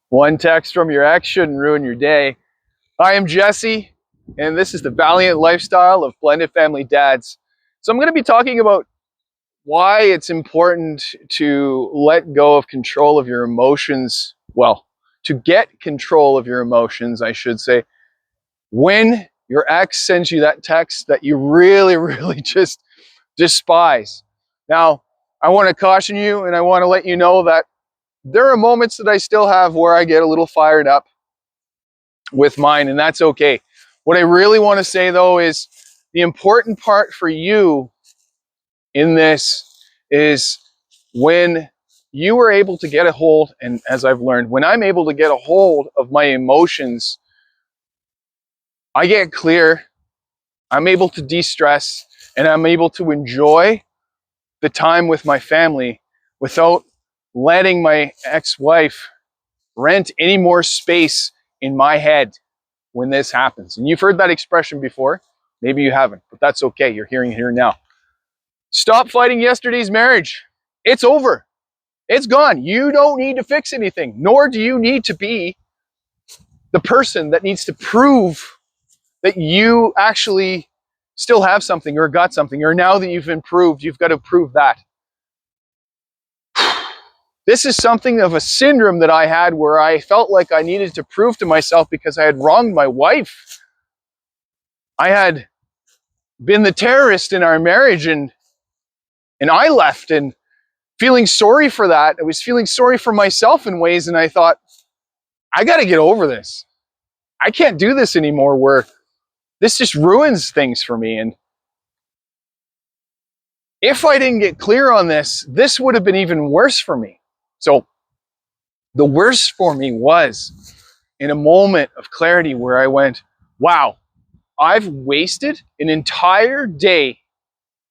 One text from your ex shouldn't ruin your day. I am Jesse, and this is the Valiant Lifestyle of Blended Family Dads. So I'm going to be talking about why it's important to let go of control of your emotions. Well, to get control of your emotions, I should say, when your ex sends you that text that you really, really just despise. Now, I want to caution you and I want to let you know that there are moments that I still have where I get a little fired up with mine, and that's okay. What I really want to say though is the important part for you in this is when you are able to get a hold, and as I've learned, when I'm able to get a hold of my emotions, I get clear, I'm able to de-stress, and I'm able to enjoy the time with my family without letting my ex-wife rent any more space in my head when this happens. And you've heard that expression before. Maybe you haven't, but that's okay. You're hearing it here now. Stop fighting yesterday's marriage. It's over. It's gone. You don't need to fix anything, nor do you need to be the person that needs to prove that you actually still have something or got something, or now that you've improved, you've got to prove that. This is something of a syndrome that I had where I felt like I needed to prove to myself because I had wronged my wife. I had been the terrorist in our marriage, and I left, and feeling sorry for that. I was feeling sorry for myself in ways, and I thought, I got to get over this. I can't do this anymore where this just ruins things for me. And if I didn't get clear on this, this would have been even worse for me. So the worst for me was in a moment of clarity where I went, wow, I've wasted an entire day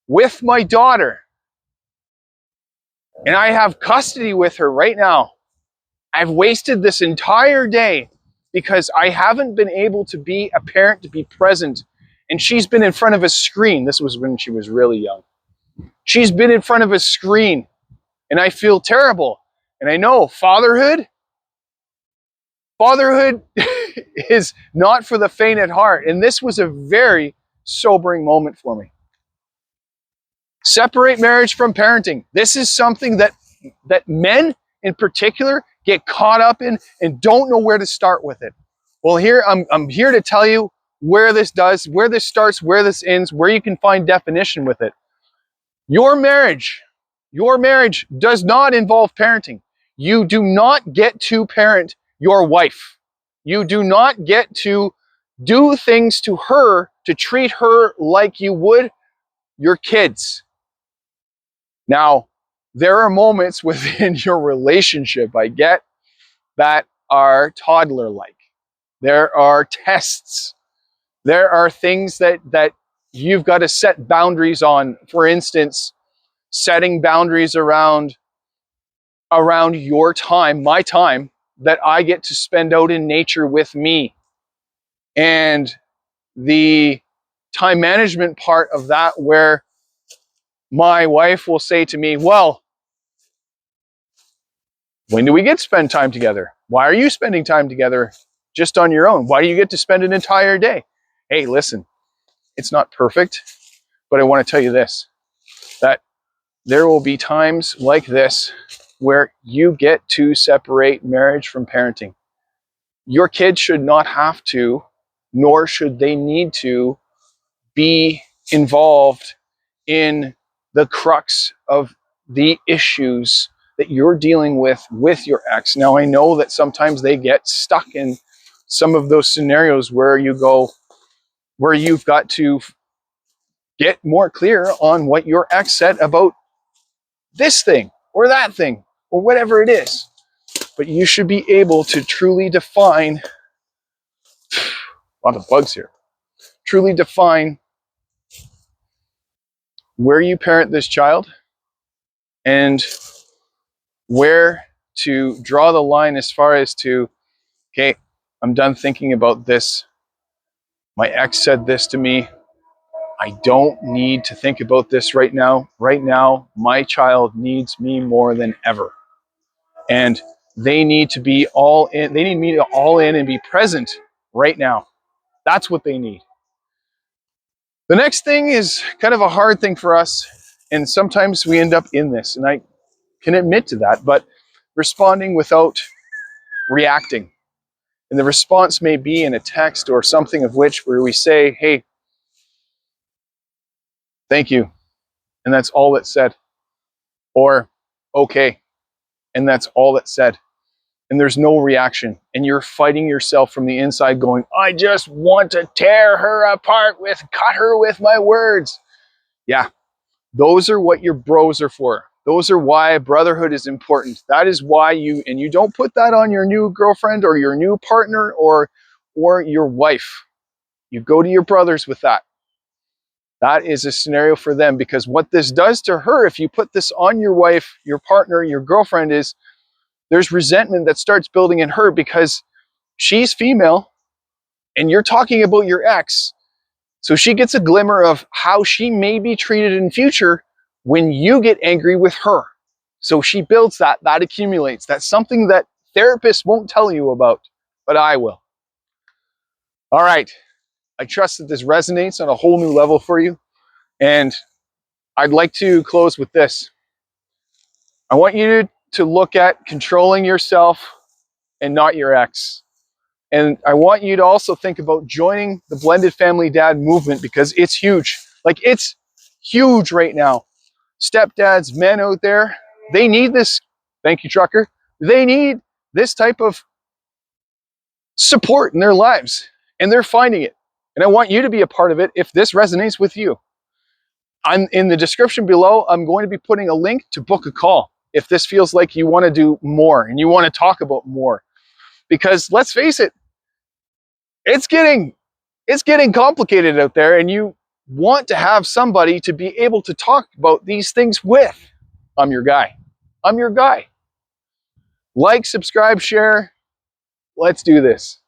with my daughter, and I have custody with her right now. I've wasted this entire day because I haven't been able to be a parent, to be present. And she's been in front of a screen. This was when she was really young. She's been in front of a screen, and I feel terrible. And I know fatherhood is not for the faint at heart. And this was a very sobering moment for me. Separate marriage from parenting. This is something that men in particular get caught up in and don't know where to start with it. Well, here I'm here to tell you where this starts, where this ends, where you can find definition with it. Your marriage does not involve parenting. You do not get to parent your wife. You do not get to do things to her to treat her like you would your kids. Now, there are moments within your relationship, I get, that are toddler-like. There are tests. There are things that you've got to set boundaries on. For instance, setting boundaries around your time, my time, that I get to spend out in nature with me. And the time management part of that, where my wife will say to me, well, when do we get to spend time together? Why are you spending time together just on your own? Why do you get to spend an entire day? Hey, listen, it's not perfect, but I want to tell you this, that there will be times like this where you get to separate marriage from parenting. Your kids should not have to, nor should they need to, be involved in the crux of the issues that you're dealing with your ex. Now, I know that sometimes they get stuck in some of those scenarios where you've got to get more clear on what your ex said about this thing or that thing or whatever it is. But you should be able to truly define, a lot of bugs here, truly define where you parent this child and where to draw the line as far as to, okay, I'm done thinking about this. My ex said this to me. I don't need to think about this right now. Right now, my child needs me more than ever. And They need to be all in. They need me to all in and be present right now. That's what they need. The next thing is kind of a hard thing for us, and sometimes we end up in this, and I can admit to that, but responding without reacting. And the response may be in a text or something of which where we say, hey, thank you, and that's all that's said. Or, okay, and that's all that's said. And there's no reaction. And you're fighting yourself from the inside going, I just want to tear her apart cut her with my words. Yeah, those are what your bros are for. Those are why brotherhood is important. That is why you don't put that on your new girlfriend or your new partner or your wife. You go to your brothers with that. That is a scenario for them, because what this does to her, if you put this on your wife, your partner, your girlfriend, is there's resentment that starts building in her because she's female and you're talking about your ex. So she gets a glimmer of how she may be treated in future when you get angry with her. So she builds that accumulates. That's something that therapists won't tell you about, but I will. All right. I trust that this resonates on a whole new level for you. And I'd like to close with this. I want you to look at controlling yourself and not your ex. And I want you to also think about joining the Blended Family Dad movement, because it's huge. Like, it's huge right now. Stepdads, men out there, they need this. Thank you, trucker. They need this type of support in their lives, and they're finding it. And I want you to be a part of it if this resonates with you. I'm in the description below. I'm going to be putting a link to book a call if this feels like you want to do more and you want to talk about more. Because let's face it, it's getting complicated out there, and you want to have somebody to be able to talk about these things with. I'm your guy. I'm your guy. Like, subscribe, share. Let's do this.